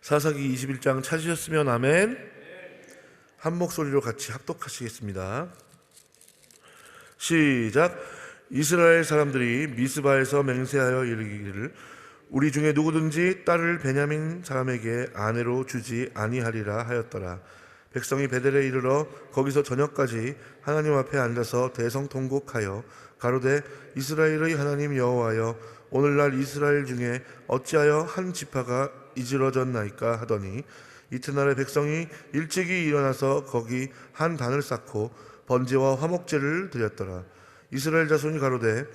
사사기 21장 찾으셨으면 아멘. 한 목소리로 같이 합독하시겠습니다. 시작. 이스라엘 사람들이 미스바에서 맹세하여 이르기를 우리 중에 누구든지 딸을 베냐민 사람에게 아내로 주지 아니하리라 하였더라. 백성이 베델에 이르러 거기서 저녁까지 하나님 앞에 앉아서 대성통곡하여 가로되 이스라엘의 하나님 여호와여 오늘날 이스라엘 중에 어찌하여 한 지파가 이지러졌나이까 하더니 이튿날에 백성이 일찍이 일어나서 거기 한 단을 쌓고 번제와 화목제를 드렸더라. 이스라엘 자손이 가로되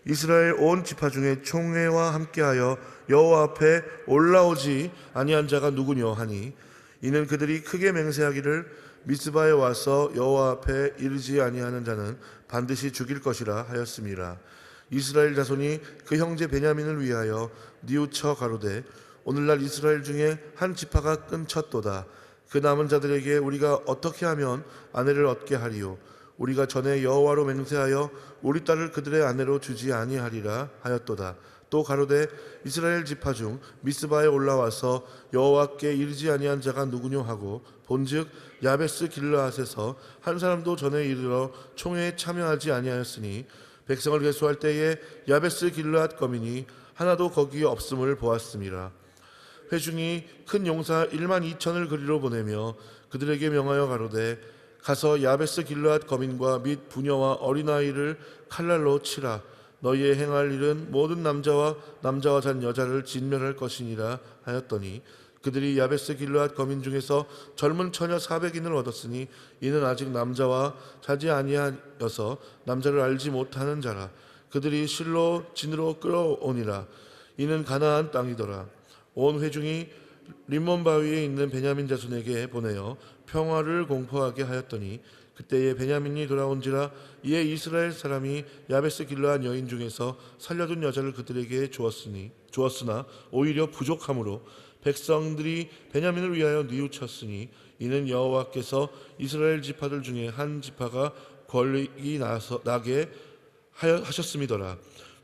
이스라엘 온 지파 중에 총회와 함께하여 여호와 앞에 올라오지 아니한 자가 누구뇨 하니 이는 그들이 크게 맹세하기를 미스바에 와서 여호와 앞에 이르지 아니하는 자는 반드시 죽일 것이라 하였음이라. 이스라엘 자손이 그 형제 베냐민을 위하여 뉘우쳐 가로되 오늘날 이스라엘 중에 한 지파가 끊쳤도다. 그 남은 자들에게 우리가 어떻게 하면 아내를 얻게 하리요? 우리가 전에 여호와로 맹세하여 우리 딸을 그들의 아내로 주지 아니하리라 하였도다. 또 가로되 이스라엘 지파 중 미스바에 올라와서 여호와께 이르지 아니한 자가 누구뇨 하고 본즉 야베스 길르앗에서 한 사람도 전에 이르러 총회에 참여하지 아니하였으니 백성을 계수할 때에 야베스 길르앗 거민이 하나도 거기에 없음을 보았음이라. 회중이 큰 용사 1만 2천을 그리로 보내며 그들에게 명하여 가로되 가서 야베스 길르앗 거민과 및 부녀와 어린아이를 칼날로 치라. 너희의 행할 일은 모든 남자와 잔 여자를 진멸할 것이니라 하였더니 그들이 야베스 길르앗 거민 중에서 젊은 처녀 400인을 얻었으니 이는 아직 남자와 자지 아니하여서 남자를 알지 못하는 자라. 그들이 실로 진으로 끌어오니라. 이는 가나안 땅이더라. 온 회중이 림몬 바위에 있는 베냐민 자손에게 보내어 평화를 공포하게 하였더니 그때에 베냐민이 돌아온지라. 이에 이스라엘 사람이 야베스 길르앗 여인 중에서 살려둔 여자를 그들에게 주었으나 오히려 부족함으로 백성들이 베냐민을 위하여 뉘우쳤으니 이는 여호와께서 이스라엘 지파들 중에 한 지파가 권력이 나게 하셨음이더라.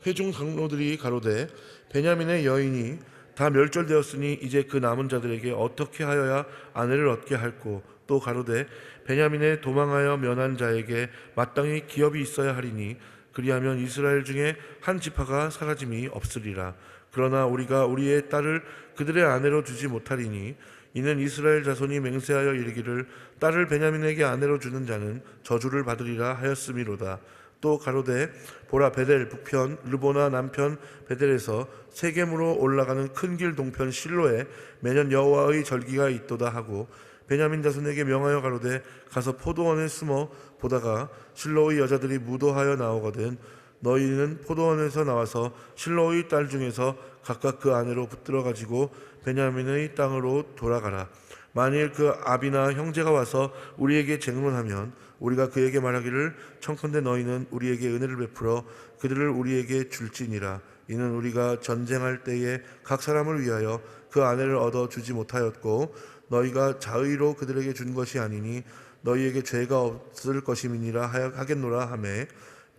회중 장로들이 가로되 베냐민의 여인이 다 멸절되었으니 이제 그 남은 자들에게 어떻게 하여야 아내를 얻게 할꼬. 또 가로되 베냐민의 도망하여 면한 자에게 마땅히 기업이 있어야 하리니 그리하면 이스라엘 중에 한 지파가 사라짐이 없으리라. 그러나 우리가 우리의 딸을 그들의 아내로 주지 못하리니 이는 이스라엘 자손이 맹세하여 이르기를 딸을 베냐민에게 아내로 주는 자는 저주를 받으리라 하였음이로다. 또 가로되 보라 베델 북편 르보나 남편 베델에서 세겜으로 올라가는 큰 길 동편 실로에 매년 여호와의 절기가 있도다 하고 베냐민 자손에게 명하여 가로되 가서 포도원에 숨어 보다가 실로의 여자들이 무도하여 나오거든 너희는 포도원에서 나와서 실로의 딸 중에서 각각 그 아내로 붙들어 가지고 베냐민의 땅으로 돌아가라. 만일 그 아비나 형제가 와서 우리에게 쟁론하면 우리가 그에게 말하기를 청컨대 너희는 우리에게 은혜를 베풀어 그들을 우리에게 줄지니라. 이는 우리가 전쟁할 때에 각 사람을 위하여 그 아내를 얻어 주지 못하였고 너희가 자의로 그들에게 준 것이 아니니 너희에게 죄가 없을 것임이니라 하겠노라 하매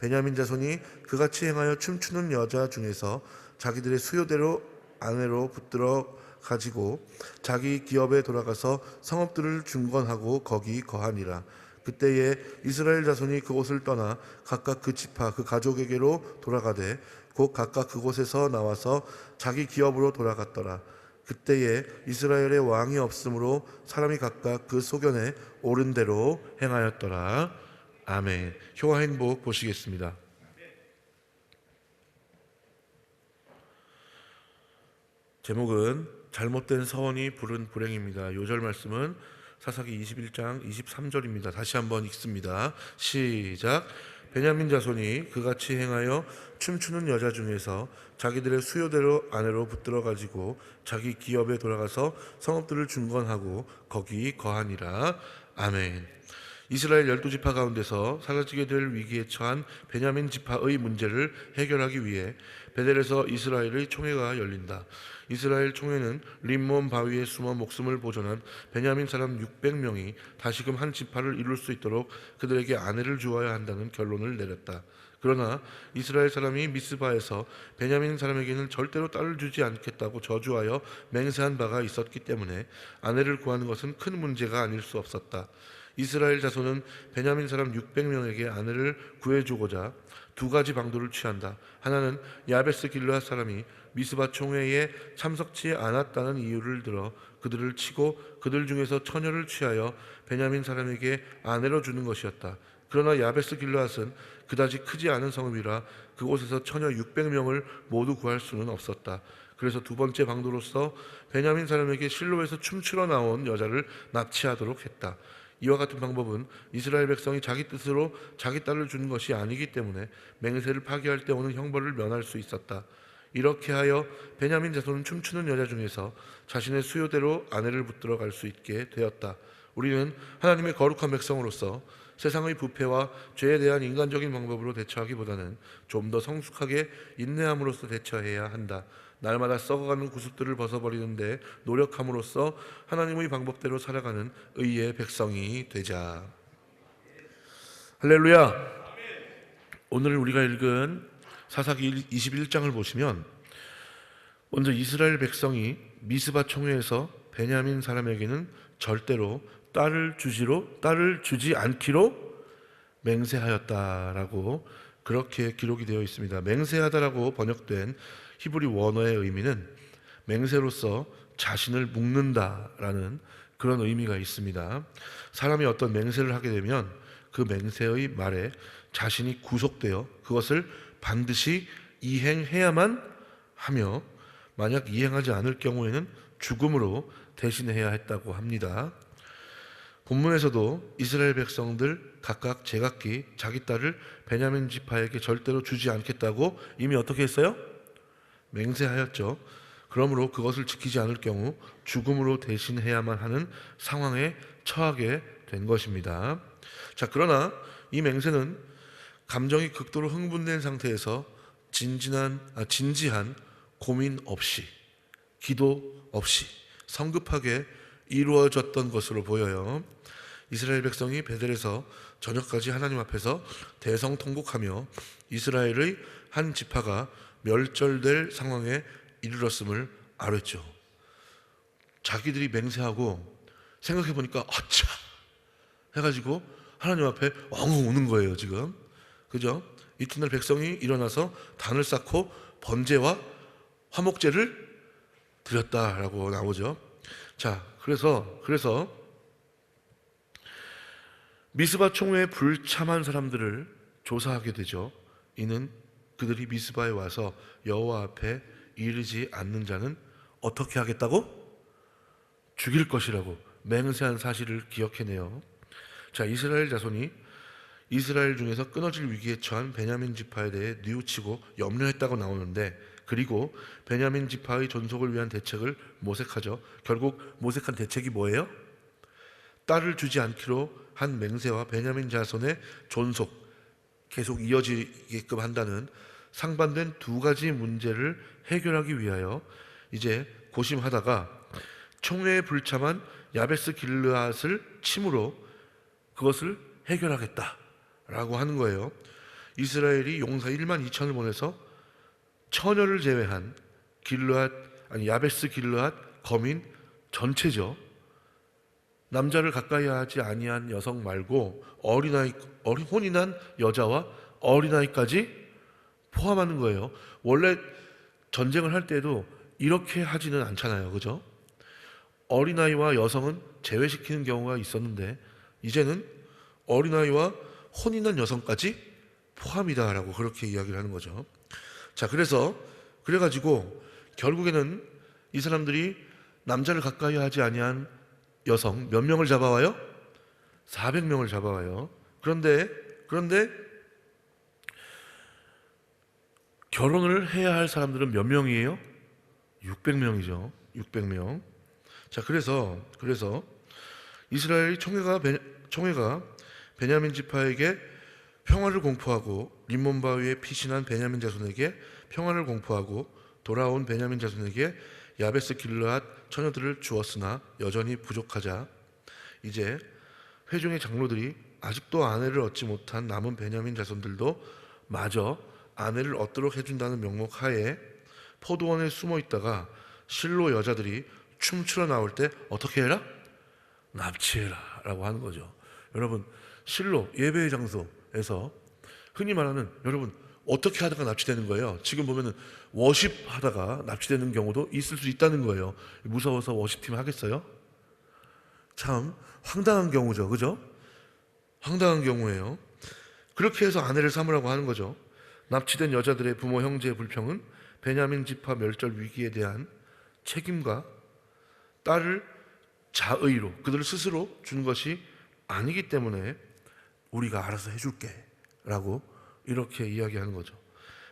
베냐민 자손이 그같이 행하여 춤추는 여자 중에서 자기들의 수요대로 아내로 붙들어 가지고 자기 기업에 돌아가서 성읍들을 중건하고 거기 거하니라. 그때에 이스라엘 자손이 그곳을 떠나 각각 그 지파 그 가족에게로 돌아가되 곧 각각 그곳에서 나와서 자기 기업으로 돌아갔더라. 그때에 이스라엘의 왕이 없으므로 사람이 각각 그 소견에 옳은 대로 행하였더라. 아멘. 효와 행복 보시겠습니다. 제목은 잘못된 서원이 부른 불행입니다. 요절 말씀은 사사기 21장 23절입니다. 다시 한번 읽습니다. 시작. 베냐민 자손이 그같이 행하여 춤추는 여자 중에서 자기들의 수요대로 아내로 붙들어 가지고 자기 기업에 돌아가서 성읍들을 중건하고 거기 거하니라. 아멘. 이스라엘 12지파 가운데서 사라지게 될 위기에 처한 베냐민 지파의 문제를 해결하기 위해 베델에서 이스라엘의 총회가 열린다. 이스라엘 총회는 림몬 바위에 숨어 목숨을 보존한 베냐민 사람 600명이 다시금 한 지파를 이룰 수 있도록 그들에게 아내를 주어야 한다는 결론을 내렸다. 그러나 이스라엘 사람이 미스바에서 베냐민 사람에게는 절대로 딸을 주지 않겠다고 저주하여 맹세한 바가 있었기 때문에 아내를 구하는 것은 큰 문제가 아닐 수 없었다. 이스라엘 자손은 베냐민 사람 600명에게 아내를 구해주고자 두 가지 방도를 취한다. 하나는 야베스 길르앗 사람이 미스바 총회에 참석치 않았다는 이유를 들어 그들을 치고 그들 중에서 처녀를 취하여 베냐민 사람에게 아내로 주는 것이었다. 그러나 야베스 길르앗은 그다지 크지 않은 성읍이라 그곳에서 처녀 600명을 모두 구할 수는 없었다. 그래서 두 번째 방도로서 베냐민 사람에게 실로에서 춤추러 나온 여자를 납치하도록 했다. 이와 같은 방법은 이스라엘 백성이 자기 뜻으로 자기 딸을 주는 것이 아니기 때문에 맹세를 파기할 때 오는 형벌을 면할 수 있었다. 이렇게 하여 베냐민 자손은 춤추는 여자 중에서 자신의 수요대로 아내를 붙들어 갈 수 있게 되었다. 우리는 하나님의 거룩한 백성으로서 세상의 부패와 죄에 대한 인간적인 방법으로 대처하기보다는 좀 더 성숙하게 인내함으로써 대처해야 한다. 날마다 썩어가는 구습들을 벗어버리는데 노력함으로써 하나님의 방법대로 살아가는 의의 백성이 되자. 할렐루야. 오늘 우리가 읽은 사사기 21장을 보시면 먼저 이스라엘 백성이 미스바 총회에서 베냐민 사람에게는 절대로 딸을 주지 않기로 맹세하였다라고 그렇게 기록이 되어 있습니다. 맹세하다라고 번역된 히브리 원어의 의미는 맹세로서 자신을 묶는다라는 그런 의미가 있습니다. 사람이 어떤 맹세를 하게 되면 그 맹세의 말에 자신이 구속되어 그것을 반드시 이행해야만 하며 만약 이행하지 않을 경우에는 죽음으로 대신해야 했다고 합니다. 본문에서도 이스라엘 백성들 각각 제각기 자기 딸을 베냐민 지파에게 절대로 주지 않겠다고 이미 어떻게 했어요? 맹세하였죠. 그러므로 그것을 지키지 않을 경우 죽음으로 대신해야만 하는 상황에 처하게 된 것입니다. 자, 그러나 이 맹세는 감정이 극도로 흥분된 상태에서 진지한 고민 없이 기도 없이 성급하게 이루어졌던 것으로 보여요. 이스라엘 백성이 베델에서 저녁까지 하나님 앞에서 대성통곡하며 이스라엘의 한 지파가 멸절될 상황에 이르렀음을 알았죠. 자기들이 맹세하고 생각해보니까 아차 해가지고 하나님 앞에 엉엉 우는 거예요 지금. 그죠? 이튿날 백성이 일어나서 단을 쌓고 번제와 화목제를 드렸다라고 나오죠. 자, 그래서 미스바 총회에 불참한 사람들을 조사하게 되죠. 이는 그들이 미스바에 와서 여호와 앞에 이르지 않는 자는 어떻게 하겠다고? 죽일 것이라고 맹세한 사실을 기억해내요. 자, 이스라엘 자손이 이스라엘 중에서 끊어질 위기에 처한 베냐민 지파에 대해 뉘우치고 염려했다고 나오는데, 그리고 베냐민 지파의 존속을 위한 대책을 모색하죠. 결국 모색한 대책이 뭐예요? 딸을 주지 않기로 한 맹세와 베냐민 자손의 존속 계속 이어지게끔 한다는 상반된 두 가지 문제를 해결하기 위하여 이제 고심하다가 총회에 불참한 야베스 길르앗을 침으로 그것을 해결하겠다라고 하는 거예요. 이스라엘이 용사 1만 2천을 보내서 처녀를 제외한 야베스 길르앗 거민 전체죠. 남자를 가까이 하지 아니한 여성 말고 혼인한 여자와 어린아이까지 포함하는 거예요. 원래 전쟁을 할 때도 이렇게 하지는 않잖아요. 그죠? 어린아이와 여성은 제외시키는 경우가 있었는데 이제는 어린아이와 혼인한 여성까지 포함이다라고 그렇게 이야기를 하는 거죠. 자, 그래가지고 결국에는 이 사람들이 남자를 가까이 하지 아니한 여성 몇 명을 잡아와요? 400명을 잡아와요. 그런데 결혼을 해야 할 사람들은 몇 명이에요? 600명이죠. 600명. 자, 그래서 이스라엘 총회가 베냐민 지파에게 평화를 공포하고 림몬바위에 피신한 베냐민 자손에게 평화를 공포하고 돌아온 베냐민 자손에게 야베스 길르앗 처녀들을 주었으나 여전히 부족하자 이제 회중의 장로들이 아직도 아내를 얻지 못한 남은 베냐민 자손들도 마저 아내를 얻도록 해준다는 명목 하에 포도원에 숨어 있다가 실로 여자들이 춤추러 나올 때 어떻게 해라? 납치해라 라고 하는 거죠. 여러분, 실로 예배의 장소에서 흔히 말하는, 여러분 어떻게 하다가 납치되는 거예요? 지금 보면은 워십 하다가 납치되는 경우도 있을 수 있다는 거예요. 무서워서 워십팀 하겠어요? 참 황당한 경우죠. 그죠? 황당한 경우예요. 그렇게 해서 아내를 삼으라고 하는 거죠. 납치된 여자들의 부모 형제의 불평은 베냐민 지파 멸절 위기에 대한 책임과 딸을 자의로 그들 스스로 준 것이 아니기 때문에 우리가 알아서 해줄게 라고 이렇게 이야기하는 거죠.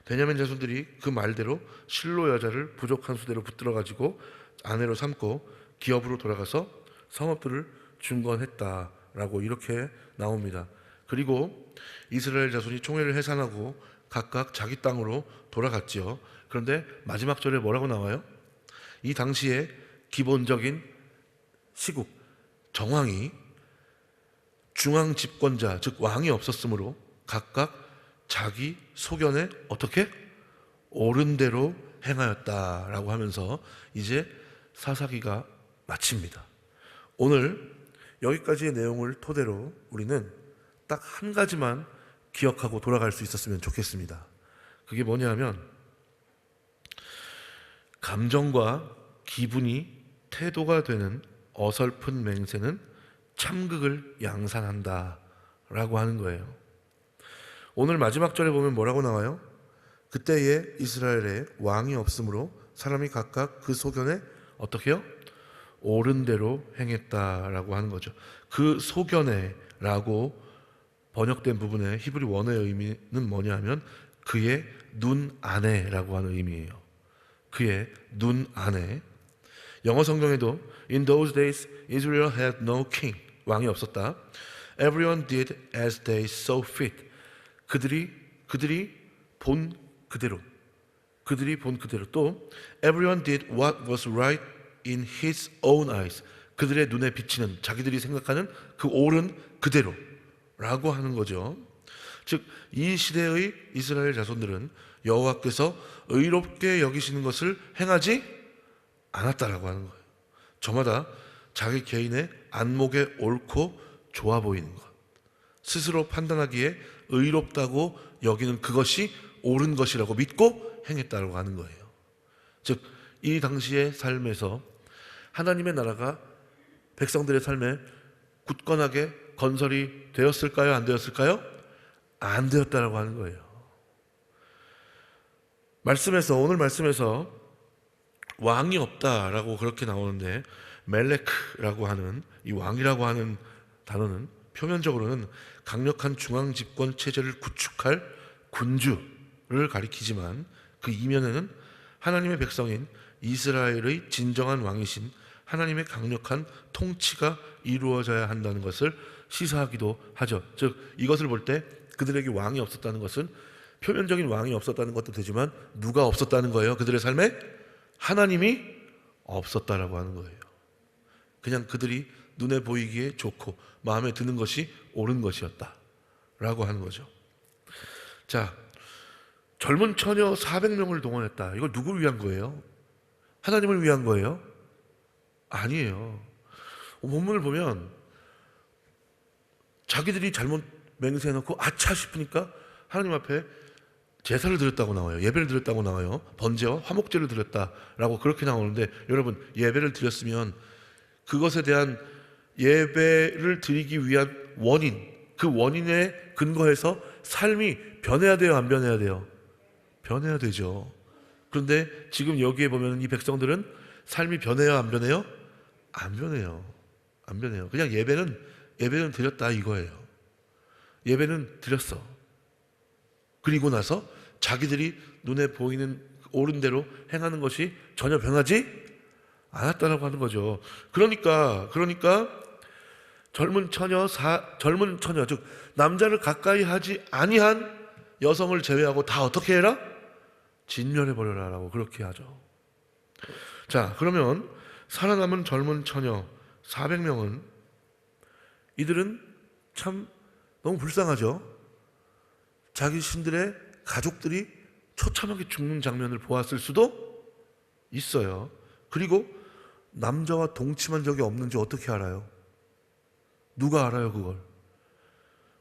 베냐민 자손들이 그 말대로 실로 여자를 부족한 수대로 붙들어 가지고 아내로 삼고 기업으로 돌아가서 성읍들을 중건했다라고 이렇게 나옵니다. 그리고 이스라엘 자손이 총회를 해산하고 각각 자기 땅으로 돌아갔지요. 그런데 마지막 절에 뭐라고 나와요? 이 당시에 기본적인 시국 정황이 중앙 집권자 즉 왕이 없었으므로 각각 자기 소견에 어떻게 옳은 대로 행하였다라고 하면서 이제 사사기가 마칩니다. 오늘 여기까지의 내용을 토대로 우리는 딱 한 가지만 기억하고 돌아갈 수 있었으면 좋겠습니다. 그게 뭐냐면 감정과 기분이 태도가 되는 어설픈 맹세는 참극을 양산한다 라고 하는 거예요. 오늘 마지막 절에 보면 뭐라고 나와요? 그때에 이스라엘에 왕이 없으므로 사람이 각각 그 소견에 어떻게 해요? 옳은 대로 행했다라고 하는 거죠. 그 소견에 라고 번역된 부분의 히브리 원어의 의미는 뭐냐면 그의 눈 안에라고 하는 의미예요. 그의 눈 안에. 영어 성경에도 In those days Israel had no king. 왕이 없었다. Everyone did as they saw fit. 그들이 본 그대로. 또 Everyone did what was right in his own eyes. 그들의 눈에 비치는 자기들이 생각하는 그 옳은 그대로 라고 하는 거죠. 즉 이 시대의 이스라엘 자손들은 여호와께서 의롭게 여기시는 것을 행하지 않았다라고 하는 거예요. 저마다 자기 개인의 안목에 옳고 좋아 보이는 것, 스스로 판단하기에 의롭다고 여기는 그것이 옳은 것이라고 믿고 행했다라고 하는 거예요. 즉 이 당시의 삶에서 하나님의 나라가 백성들의 삶에 굳건하게 건설이 되었을까요? 안 되었을까요? 안 되었다라고 하는 거예요. 오늘 말씀에서 왕이 없다라고 그렇게 나오는데 멜레크라고 하는 이 왕이라고 하는 단어는 표면적으로는 강력한 중앙 집권 체제를 구축할 군주를 가리키지만 그 이면에는 하나님의 백성인 이스라엘의 진정한 왕이신 하나님의 강력한 통치가 이루어져야 한다는 것을 시사하기도 하죠. 즉 이것을 볼 때 그들에게 왕이 없었다는 것은 표면적인 왕이 없었다는 것도 되지만 누가 없었다는 거예요? 그들의 삶에 하나님이 없었다라고 하는 거예요. 그냥 그들이 눈에 보이기에 좋고 마음에 드는 것이 옳은 것이었다라고 하는 거죠. 자, 젊은 처녀 400명을 동원했다. 이걸 누구를 위한 거예요? 하나님을 위한 거예요? 아니에요. 본문을 보면 자기들이 잘못 맹세해놓고 아차 싶으니까 하나님 앞에 제사를 드렸다고 나와요. 예배를 드렸다고 나와요. 번제와 화목제를 드렸다라고 그렇게 나오는데 여러분 예배를 드렸으면 그것에 대한 예배를 드리기 위한 원인, 그 원인에 근거해서 삶이 변해야 돼요? 안 변해야 돼요? 변해야 되죠. 그런데 지금 여기에 보면 이 백성들은 삶이 변해요? 안 변해요? 안 변해요. 안 변해요. 그냥 예배는 드렸다 이거예요. 예배는 드렸어. 그리고 나서 자기들이 눈에 보이는 옳은 대로 행하는 것이 전혀 변하지 않았다라고 하는 거죠. 그러니까 젊은 처녀 즉 남자를 가까이 하지 아니한 여성을 제외하고 다 어떻게 해라? 진멸해 버려라라고 그렇게 하죠. 자, 그러면 살아남은 젊은 처녀 400명은 이들은 참 너무 불쌍하죠. 자기 신들의 가족들이 처참하게 죽는 장면을 보았을 수도 있어요. 그리고 남자와 동침한 적이 없는지 어떻게 알아요? 누가 알아요, 그걸?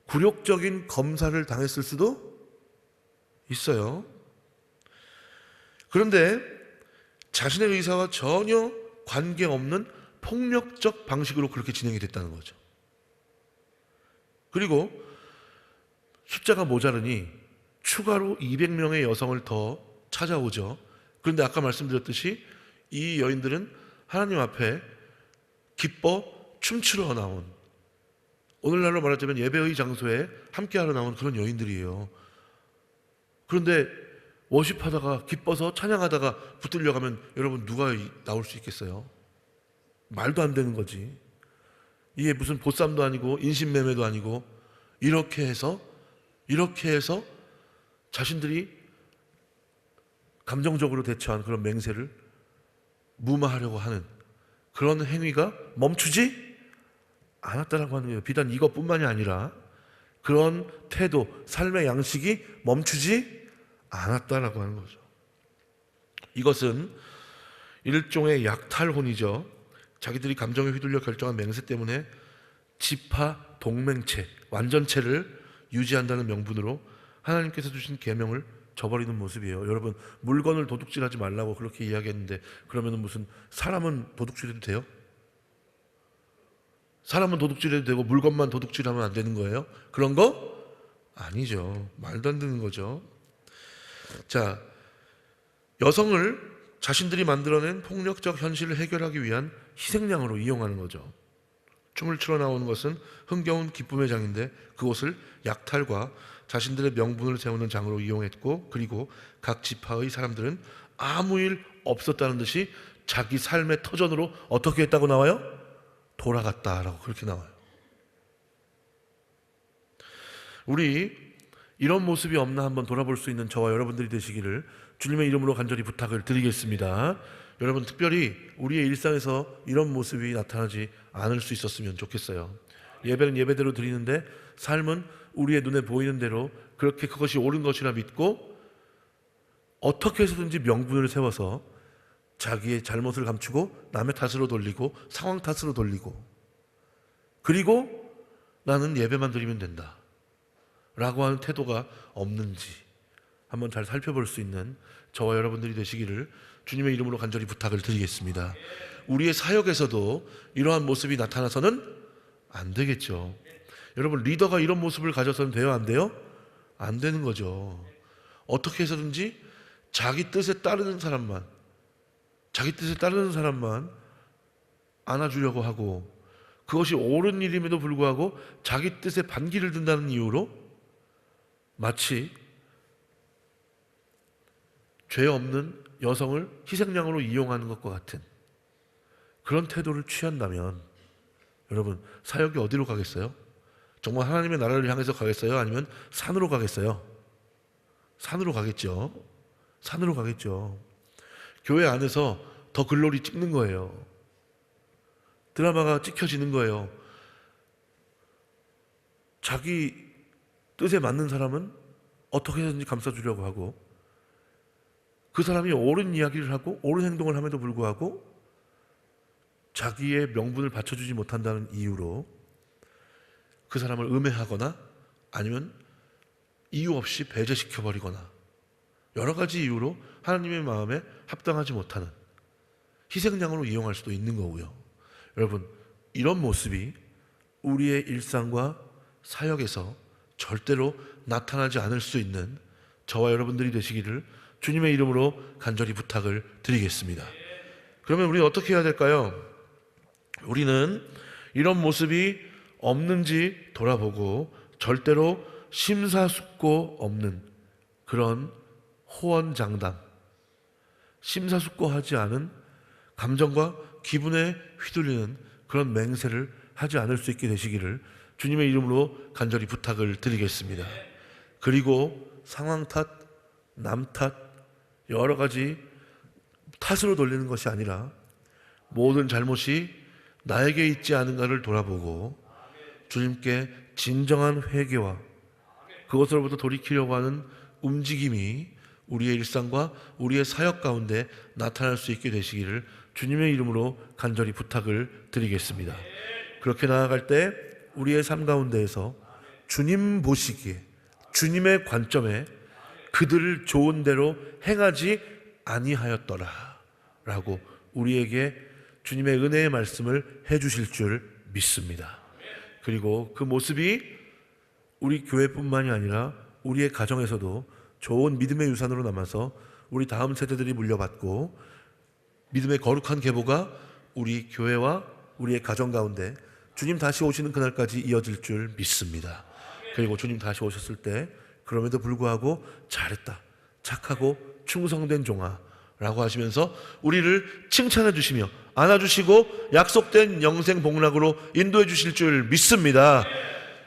굴욕적인 검사를 당했을 수도 있어요. 그런데 자신의 의사와 전혀 관계없는 폭력적 방식으로 그렇게 진행이 됐다는 거죠. 그리고 숫자가 모자르니 추가로 200명의 여성을 더 찾아오죠. 그런데 아까 말씀드렸듯이 이 여인들은 하나님 앞에 기뻐 춤추러 나온, 오늘날로 말하자면 예배의 장소에 함께하러 나온 그런 여인들이에요. 그런데 워십하다가 기뻐서 찬양하다가 붙들려 가면 여러분 누가 나올 수 있겠어요? 말도 안 되는 거지. 이게 무슨 보쌈도 아니고 인신매매도 아니고 이렇게 해서 자신들이 감정적으로 대처한 그런 맹세를 무마하려고 하는 그런 행위가 멈추지 않았다라고 하는 거예요. 비단 이것뿐만이 아니라 그런 태도, 삶의 양식이 멈추지 않았다라고 하는 거죠. 이것은 일종의 약탈혼이죠. 자기들이 감정에 휘둘려 결정한 맹세 때문에 지파 동맹체, 완전체를 유지한다는 명분으로 하나님께서 주신 계명을 저버리는 모습이에요. 여러분, 물건을 도둑질하지 말라고 그렇게 이야기했는데 그러면 무슨 사람은 도둑질해도 돼요? 사람은 도둑질해도 되고 물건만 도둑질하면 안 되는 거예요? 그런 거 아니죠. 말도 안 되는 거죠. 자, 여성을 자신들이 만들어낸 폭력적 현실을 해결하기 위한 희생양으로 이용하는 거죠. 춤을 추러 나오는 것은 흥겨운 기쁨의 장인데 그곳을 약탈과 자신들의 명분을 세우는 장으로 이용했고, 그리고 각 지파의 사람들은 아무 일 없었다는 듯이 자기 삶의 터전으로 어떻게 했다고 나와요? 돌아갔다라고 그렇게 나와요. 우리 이런 모습이 없나 한번 돌아볼 수 있는 저와 여러분들이 되시기를 주님의 이름으로 간절히 부탁을 드리겠습니다. 여러분, 특별히 우리의 일상에서 이런 모습이 나타나지 않을 수 있었으면 좋겠어요. 예배는 예배대로 드리는데 삶은 우리의 눈에 보이는 대로 그렇게 그것이 옳은 것이라 믿고 어떻게 해서든지 명분을 세워서 자기의 잘못을 감추고 남의 탓으로 돌리고 상황 탓으로 돌리고, 그리고 나는 예배만 드리면 된다 라고 하는 태도가 없는지 한번 잘 살펴볼 수 있는 저와 여러분들이 되시기를 주님의 이름으로 간절히 부탁을 드리겠습니다. 우리의 사역에서도 이러한 모습이 나타나서는 안 되겠죠. 여러분, 리더가 이런 모습을 가져서는 돼요, 안 돼요? 안 되는 거죠. 어떻게 해서든지 자기 뜻에 따르는 사람만 안아주려고 하고, 그것이 옳은 일임에도 불구하고 자기 뜻에 반기를 든다는 이유로 마치 죄 없는 여성을 희생양으로 이용하는 것과 같은 그런 태도를 취한다면 여러분, 사역이 어디로 가겠어요? 정말 하나님의 나라를 향해서 가겠어요? 아니면 산으로 가겠어요? 산으로 가겠죠. 산으로 가겠죠. 교회 안에서 더 글로리 찍는 거예요. 드라마가 찍혀지는 거예요. 자기 뜻에 맞는 사람은 어떻게 해서든지 감싸주려고 하고, 그 사람이 옳은 이야기를 하고 옳은 행동을 함에도 불구하고 자기의 명분을 받쳐주지 못한다는 이유로 그 사람을 음해하거나 아니면 이유 없이 배제시켜버리거나 여러 가지 이유로 하나님의 마음에 합당하지 못하는 희생양으로 이용할 수도 있는 거고요. 여러분, 이런 모습이 우리의 일상과 사역에서 절대로 나타나지 않을 수 있는 저와 여러분들이 되시기를 주님의 이름으로 간절히 부탁을 드리겠습니다. 그러면 우리는 어떻게 해야 될까요? 우리는 이런 모습이 없는지 돌아보고 절대로 심사숙고 없는 그런 호언장담, 심사숙고하지 않은 감정과 기분에 휘둘리는 그런 맹세를 하지 않을 수 있게 되시기를 주님의 이름으로 간절히 부탁을 드리겠습니다. 그리고 상황 탓, 남 탓, 여러 가지 탓으로 돌리는 것이 아니라 모든 잘못이 나에게 있지 않은가를 돌아보고 주님께 진정한 회개와 그것으로부터 돌이키려고 하는 움직임이 우리의 일상과 우리의 사역 가운데 나타날 수 있게 되시기를 주님의 이름으로 간절히 부탁을 드리겠습니다. 그렇게 나아갈 때 우리의 삶 가운데에서 주님 보시기에, 주님의 관점에 그들을 좋은 대로 행하지 아니하였더라 라고 우리에게 주님의 은혜의 말씀을 해주실 줄 믿습니다. 그리고 그 모습이 우리 교회뿐만이 아니라 우리의 가정에서도 좋은 믿음의 유산으로 남아서 우리 다음 세대들이 물려받고 믿음의 거룩한 계보가 우리 교회와 우리의 가정 가운데 주님 다시 오시는 그날까지 이어질 줄 믿습니다. 그리고 주님 다시 오셨을 때 그럼에도 불구하고 잘했다, 착하고 충성된 종아 라고 하시면서 우리를 칭찬해 주시며 안아주시고 약속된 영생 복락으로 인도해 주실 줄 믿습니다.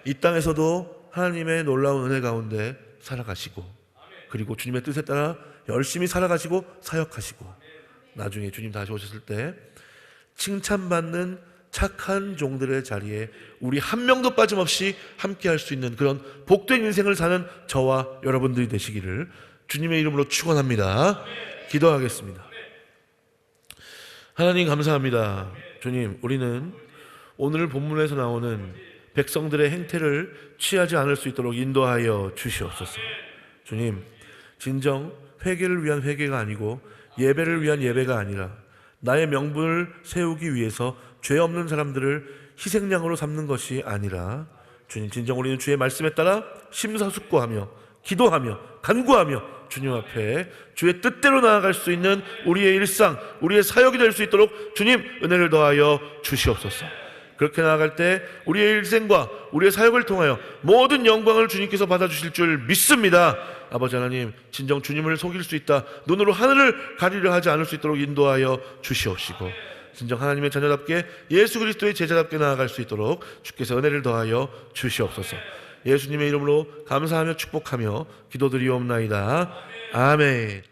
이 땅에서도 하나님의 놀라운 은혜 가운데 살아가시고, 그리고 주님의 뜻에 따라 열심히 살아가시고 사역하시고, 나중에 주님 다시 오셨을 때 칭찬받는 착한 종들의 자리에 우리 한 명도 빠짐없이 함께 할 수 있는 그런 복된 인생을 사는 저와 여러분들이 되시기를 주님의 이름으로 축원합니다. 기도하겠습니다. 하나님 감사합니다. 주님, 우리는 오늘 본문에서 나오는 백성들의 행태를 취하지 않을 수 있도록 인도하여 주시옵소서. 주님, 진정 회개를 위한 회개가 아니고 예배를 위한 예배가 아니라 나의 명분을 세우기 위해서 죄 없는 사람들을 희생양으로 삼는 것이 아니라, 주님, 진정 우리는 주의 말씀에 따라 심사숙고하며 기도하며 간구하며 주님 앞에 주의 뜻대로 나아갈 수 있는 우리의 일상, 우리의 사역이 될 수 있도록 주님 은혜를 더하여 주시옵소서. 그렇게 나아갈 때 우리의 일생과 우리의 사역을 통하여 모든 영광을 주님께서 받아주실 줄 믿습니다. 아버지 하나님, 진정 주님을 속일 수 있다, 눈으로 하늘을 가리려 하지 않을 수 있도록 인도하여 주시옵시고, 진정 하나님의 자녀답게 예수 그리스도의 제자답게 나아갈 수 있도록 주께서 은혜를 더하여 주시옵소서. 예수님의 이름으로 감사하며 축복하며 기도드리옵나이다. 아멘.